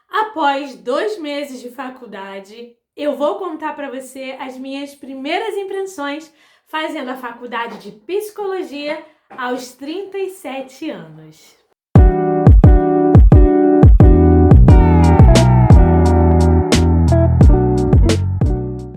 Após 2 meses de faculdade, eu vou contar para você as minhas primeiras impressões fazendo a faculdade de psicologia aos 37 anos.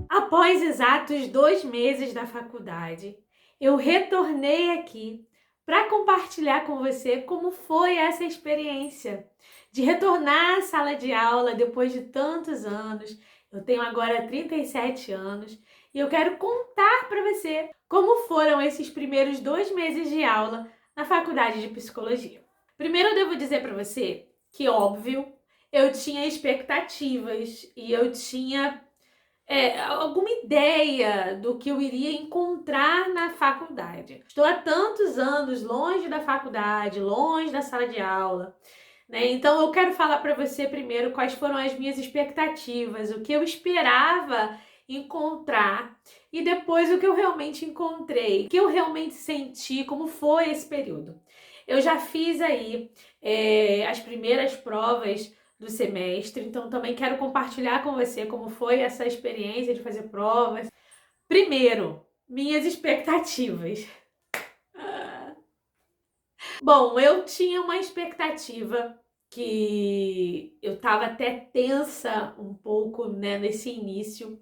Após exatos 2 meses da faculdade, eu retornei aqui para compartilhar com você como foi essa experiência de retornar à sala de aula depois de tantos anos. Eu tenho agora 37 anos e eu quero contar para você como foram esses primeiros 2 meses de aula na faculdade de psicologia. Primeiro eu devo dizer para você que, óbvio, eu tinha expectativas e eu tinha alguma ideia do que eu iria encontrar na faculdade. Estou há tantos anos longe da faculdade, longe da sala de aula, né? Então eu quero falar para você primeiro quais foram as minhas expectativas, o que eu esperava encontrar e depois o que eu realmente encontrei, o que eu realmente senti, como foi esse período. Eu já fiz aí as primeiras provas do semestre, então também quero compartilhar com você como foi essa experiência de fazer provas. Primeiro, minhas expectativas. Bom, eu tinha uma expectativa que eu estava até tensa um pouco, né, nesse início,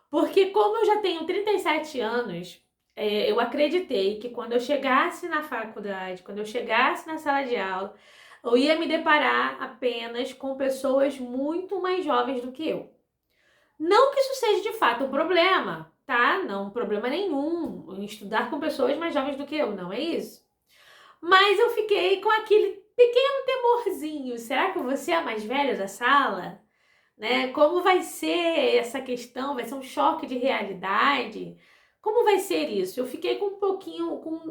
porque como eu já tenho 37 anos, eu acreditei que quando eu chegasse na faculdade, quando eu chegasse na sala de aula, eu ia me deparar apenas com pessoas muito mais jovens do que eu. Não que isso seja de fato um problema, tá? Não, problema nenhum em estudar com pessoas mais jovens do que eu, não é isso. Mas eu fiquei com aquele pequeno temorzinho. Será que eu vou ser a mais velha da sala? Né? Como vai ser essa questão? Vai ser um choque de realidade? Como vai ser isso? Eu fiquei com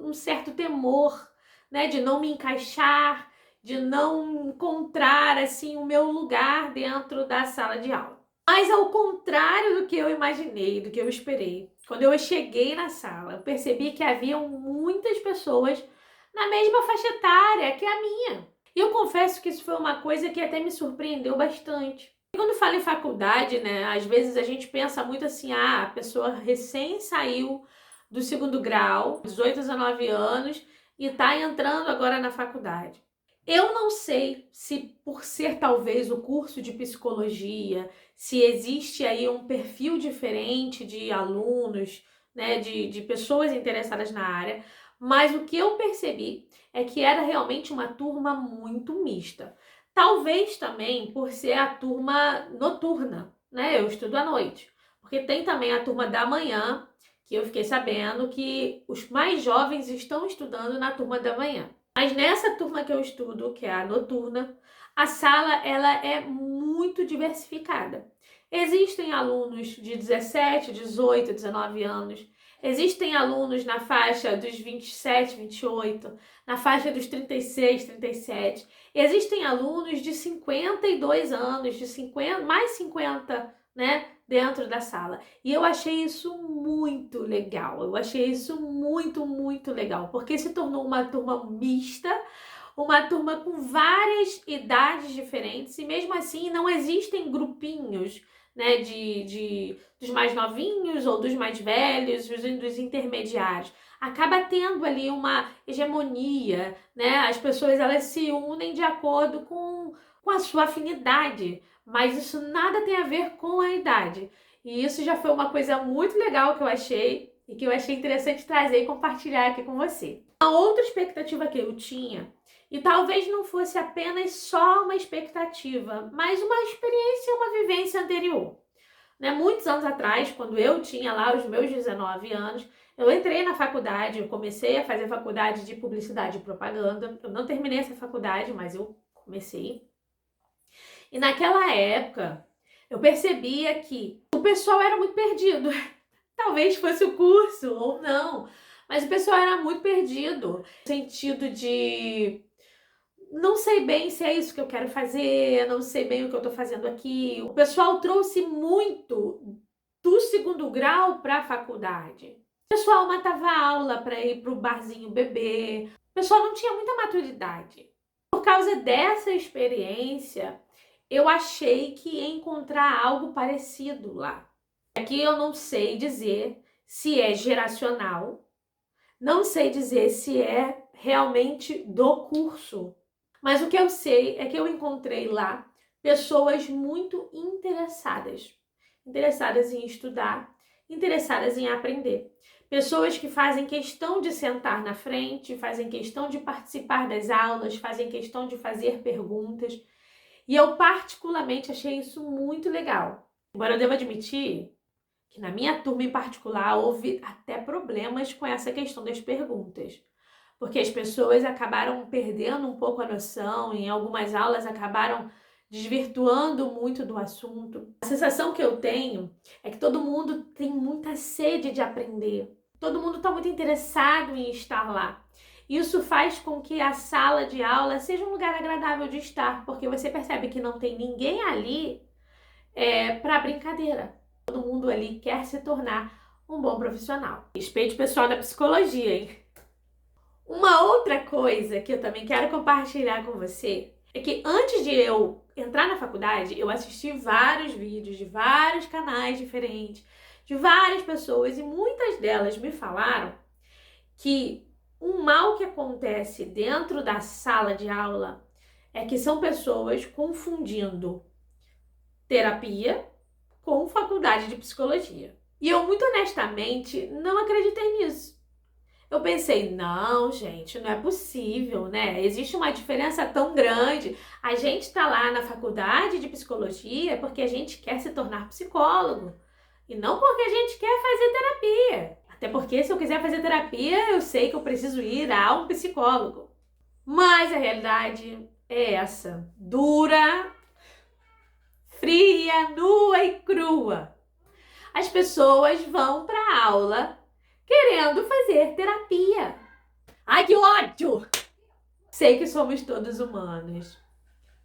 um certo temor, né, de não me encaixar, de não encontrar assim o meu lugar dentro da sala de aula. Mas ao contrário do que eu imaginei, do que eu esperei, quando eu cheguei na sala, eu percebi que havia muitas pessoas na mesma faixa etária que a minha. E eu confesso que isso foi uma coisa que até me surpreendeu bastante. Quando fala em faculdade, né, às vezes a gente pensa muito assim, a pessoa recém saiu do segundo grau, 18 a 19 anos, e está entrando agora na faculdade. Eu não sei se por ser talvez o curso de psicologia, se existe aí um perfil diferente de alunos, né, de pessoas interessadas na área, mas o que eu percebi é que era realmente uma turma muito mista. Talvez também por ser a turma noturna, né? Eu estudo à noite. Porque tem também a turma da manhã, que eu fiquei sabendo que os mais jovens estão estudando na turma da manhã. Mas nessa turma que eu estudo, que é a noturna, a sala ela é muito diversificada. Existem alunos de 17, 18, 19 anos. Existem alunos na faixa dos 27, 28, na faixa dos 36, 37. Existem alunos de 52 anos, de 50, mais 50, né, dentro da sala. E eu achei isso muito legal. Eu achei isso muito, muito legal, porque se tornou uma turma mista, uma turma com várias idades diferentes, e mesmo assim não existem grupinhos, né, dos mais novinhos ou dos mais velhos, dos intermediários. Acaba tendo ali uma hegemonia, né? As pessoas elas se unem de acordo com a sua afinidade, mas isso nada tem a ver com a idade. E isso já foi uma coisa muito legal que eu achei e que eu achei interessante trazer e compartilhar aqui com você. A outra expectativa que eu tinha, e talvez não fosse apenas só uma expectativa, mas uma experiência, uma vivência anterior. Né? Muitos anos atrás, quando eu tinha lá os meus 19 anos, eu entrei na faculdade, eu comecei a fazer faculdade de publicidade e propaganda. Eu não terminei essa faculdade, mas eu comecei. E naquela época, eu percebia que o pessoal era muito perdido. Talvez fosse o curso ou não, mas o pessoal era muito perdido. No sentido de não sei bem se é isso que eu quero fazer, não sei bem o que eu tô fazendo aqui. O pessoal trouxe muito do segundo grau para a faculdade. O pessoal matava aula para ir pro barzinho beber. O pessoal não tinha muita maturidade. Por causa dessa experiência, eu achei que ia encontrar algo parecido lá. Aqui eu não sei dizer se é geracional, não sei dizer se é realmente do curso, mas o que eu sei é que eu encontrei lá pessoas muito interessadas em estudar, interessadas em aprender. Pessoas que fazem questão de sentar na frente, fazem questão de participar das aulas, fazem questão de fazer perguntas. E eu particularmente achei isso muito legal. Embora eu deva admitir que na minha turma em particular houve até problemas com essa questão das perguntas. Porque as pessoas acabaram perdendo um pouco a noção, em algumas aulas acabaram desvirtuando muito do assunto. A sensação que eu tenho é que todo mundo tem muita sede de aprender. Todo mundo está muito interessado em estar lá. Isso faz com que a sala de aula seja um lugar agradável de estar, porque você percebe que não tem ninguém ali para brincadeira. Todo mundo ali quer se tornar um bom profissional. Respeite o pessoal da psicologia, hein? Uma outra coisa que eu também quero compartilhar com você é que antes de eu entrar na faculdade, eu assisti vários vídeos de vários canais diferentes, de várias pessoas, e muitas delas me falaram que um mal que acontece dentro da sala de aula é que são pessoas confundindo terapia com faculdade de psicologia. E eu, muito honestamente, não acreditei nisso. Eu pensei, não, gente, não é possível, né? Existe uma diferença tão grande. A gente tá lá na faculdade de psicologia porque a gente quer se tornar psicólogo. E não porque a gente quer fazer terapia. Até porque se eu quiser fazer terapia, eu sei que eu preciso ir a um psicólogo. Mas a realidade é essa. Dura, fria, nua e crua. As pessoas vão pra aula querendo fazer terapia. Ai, que ódio! Sei que somos todos humanos,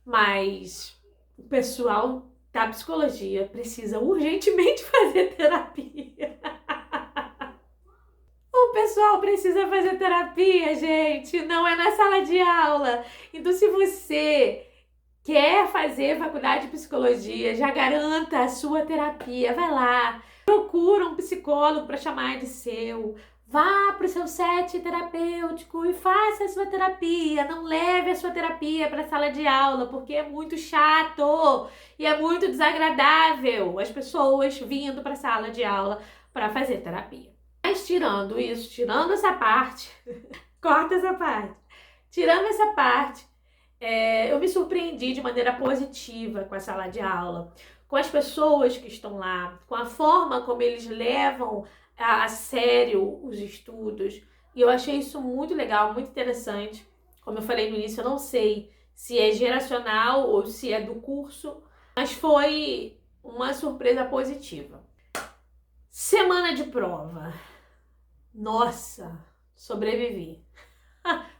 mas o pessoal da psicologia precisa urgentemente fazer terapia. O pessoal precisa fazer terapia, gente, não é na sala de aula. Então, se você quer fazer faculdade de psicologia, já garanta a sua terapia. Vai lá, procura um psicólogo para chamar de seu. Vá para o seu set terapêutico e faça a sua terapia. Não leve a sua terapia para a sala de aula, porque é muito chato e é muito desagradável as pessoas vindo para a sala de aula para fazer terapia. Mas tirando isso, tirando essa parte, corta essa parte, tirando essa parte, eu me surpreendi de maneira positiva com a sala de aula, com as pessoas que estão lá, com a forma como eles levam a sério os estudos. E eu achei isso muito legal, muito interessante. Como eu falei no início, eu não sei se é geracional ou se é do curso, mas foi uma surpresa positiva. Semana de prova. Nossa, sobrevivi.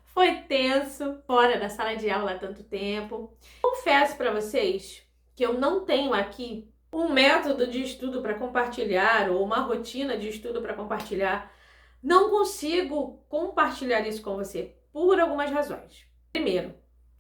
Foi tenso, fora da sala de aula há tanto tempo. Confesso para vocês que eu não tenho aqui um método de estudo para compartilhar ou uma rotina de estudo para compartilhar. Não consigo compartilhar isso com você por algumas razões. Primeiro,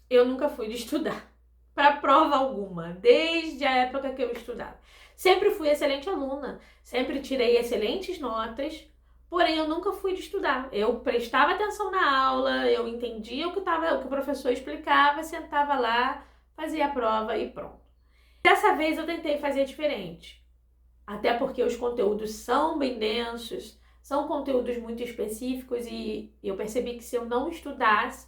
eu nunca fui de estudar para prova alguma, desde a época que eu estudava. Sempre fui excelente aluna, sempre tirei excelentes notas, porém eu nunca fui de estudar. Eu prestava atenção na aula, eu entendia o que o professor explicava, sentava lá, fazia a prova e pronto. Dessa vez eu tentei fazer diferente, até porque os conteúdos são bem densos, são conteúdos muito específicos e eu percebi que se eu não estudasse,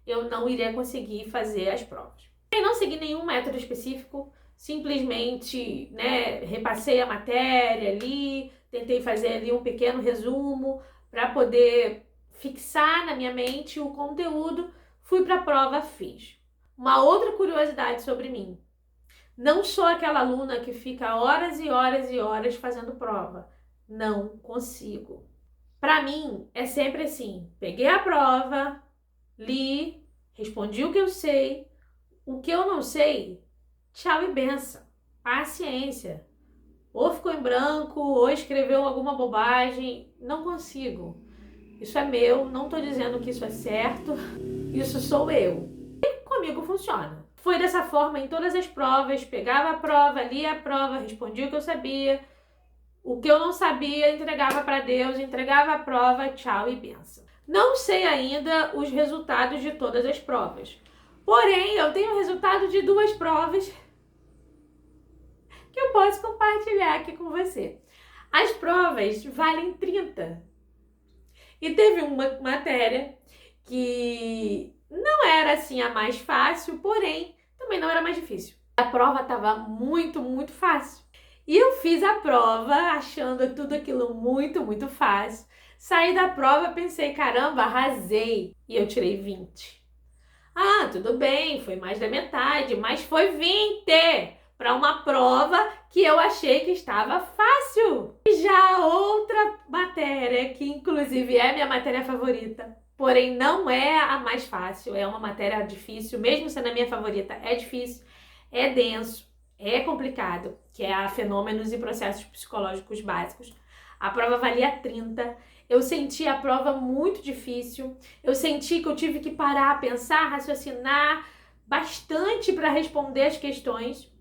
eu não iria conseguir fazer as provas. Eu não segui nenhum método específico, simplesmente, repassei a matéria ali, tentei fazer ali um pequeno resumo para poder fixar na minha mente o conteúdo, fui para a prova, fiz. Uma outra curiosidade sobre mim, não sou aquela aluna que fica horas e horas e horas fazendo prova, não consigo. Para mim é sempre assim, peguei a prova, li, respondi o que eu sei, o que eu não sei, tchau e benção, paciência. Ou ficou em branco, ou escreveu alguma bobagem, não consigo. Isso é meu, não tô dizendo que isso é certo, isso sou eu. E comigo funciona. Foi dessa forma em todas as provas, pegava a prova, lia a prova, respondia o que eu sabia, o que eu não sabia, entregava para Deus, entregava a prova, tchau e benção. Não sei ainda os resultados de todas as provas, porém eu tenho o resultado de 2 provas que eu posso compartilhar aqui com você. As provas valem 30. E teve uma matéria que não era assim a mais fácil, porém também não era mais difícil. A prova estava muito fácil. E eu fiz a prova achando tudo aquilo muito fácil. Saí da prova, pensei, caramba, arrasei. E eu tirei 20. Ah, tudo bem, foi mais da metade, mas foi 20 para uma prova que eu achei que estava fácil. E já outra matéria, que inclusive é minha matéria favorita, porém não é a mais fácil, é uma matéria difícil, mesmo sendo a minha favorita, é difícil, é denso, é complicado, que é a Fenômenos e Processos Psicológicos Básicos. A prova valia 30. Eu senti a prova muito difícil, eu senti que eu tive que parar, pensar, raciocinar bastante para responder as questões.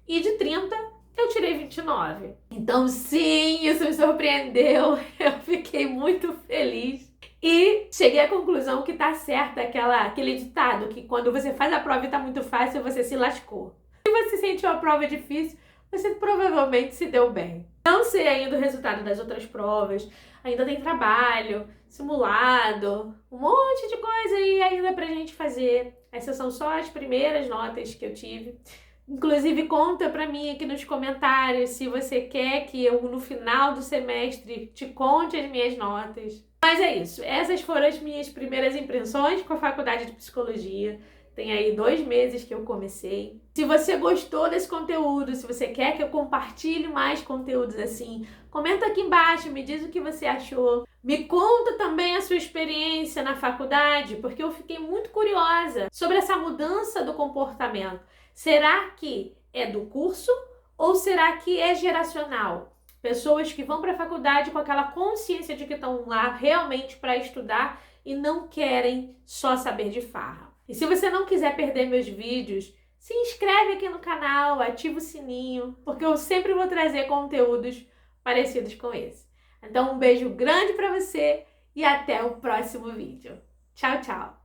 E de 30, eu tirei 29. Então, sim, isso me surpreendeu. Eu fiquei muito feliz. E cheguei à conclusão que tá certo aquele ditado que quando você faz a prova e tá muito fácil, você se lascou. Se você sentiu a prova difícil, você provavelmente se deu bem. Não sei ainda o resultado das outras provas. Ainda tem trabalho, simulado, um monte de coisa aí ainda pra gente fazer. Essas são só as primeiras notas que eu tive. Inclusive, conta pra mim aqui nos comentários se você quer que eu, no final do semestre, te conte as minhas notas. Mas é isso. Essas foram as minhas primeiras impressões com a Faculdade de Psicologia. Tem aí 2 meses que eu comecei. Se você gostou desse conteúdo, se você quer que eu compartilhe mais conteúdos assim, comenta aqui embaixo, me diz o que você achou. Me conta também a sua experiência na faculdade, porque eu fiquei muito curiosa sobre essa mudança do comportamento. Será que é do curso ou será que é geracional? Pessoas que vão para a faculdade com aquela consciência de que estão lá realmente para estudar e não querem só saber de farra. E se você não quiser perder meus vídeos, se inscreve aqui no canal, ativa o sininho, porque eu sempre vou trazer conteúdos parecidos com esse. Então um beijo grande para você e até o próximo vídeo. Tchau, tchau!